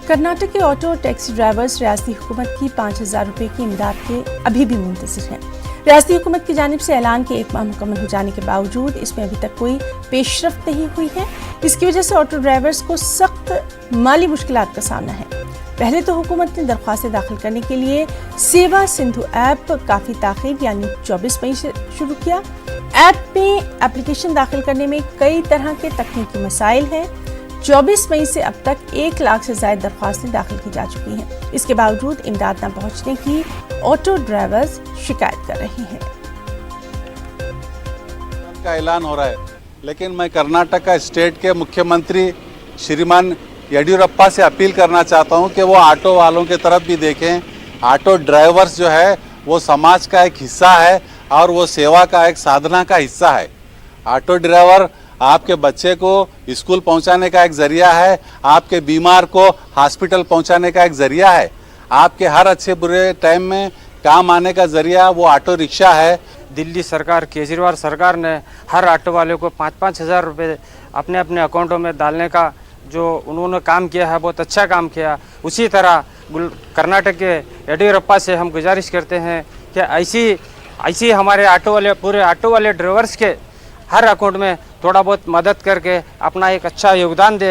कर्नाटक के auto taxi drivers रियासती हुकूमत की 5,000 रुपए की इमदाद के अभी भी मुंतज़िर हैं। रियासती हुकूमत की जानिब से ऐलान के 1 माह मुकम्मल हो जाने के बावजूद इसमें अभी तक कोई पेशरफ्त नहीं हुई है। इसकी वजह से ऑटो ड्राइवर्स को सख्त माली मुश्किलात का सामना है। पहले तो हुकूमत ने दरख्वास्तें दाखिल करने के लिए सेवा सिंधु ऐप काफ़ी ताख़ीर यानी 24 मई से शुरू किया। ऐप में एप्लीकेशन दाखिल करने में कई तरह के तकनीकी मसाइल हैं। 24 मई से अब तक 1 लाख से ज़ायद दरख्वास्तें दाखिल की जा चुकी हैं। इसके बावजूद इमदाद न पहुँचने की ऑटो ड्राइवर्स शिकायत कर रहे हैं। का ऐलान हो रहा है, लेकिन मैं कर्नाटक का स्टेट के मुख्यमंत्री श्रीमान येडियुरप्पा से अपील करना चाहता हूं कि वो ऑटो वालों की तरफ भी देखें। ऑटो ड्राइवर्स जो है वो समाज का एक हिस्सा है और वो सेवा का एक साधना का हिस्सा है। ऑटो ड्राइवर आपके बच्चे को स्कूल पहुंचाने का एक ज़रिया है, आपके बीमार को हॉस्पिटल पहुंचाने का एक ज़रिया है, आपके हर अच्छे बुरे टाइम में काम आने का ज़रिया वो ऑटो रिक्शा है। दिल्ली सरकार, केजरीवाल सरकार ने हर ऑटो वाले को 5-5 हज़ार रुपये अपने अपने अकाउंटों में डालने का जो उन्होंने काम किया है बहुत अच्छा काम किया। उसी तरह कर्नाटक के येडियुरप्पा से हम गुजारिश करते हैं कि ऐसी हमारे ऑटो वाले पूरे ऑटो वाले ड्राइवर्स के हर अकाउंट में थोड़ा बहुत मदद करके अपना एक अच्छा योगदान दे।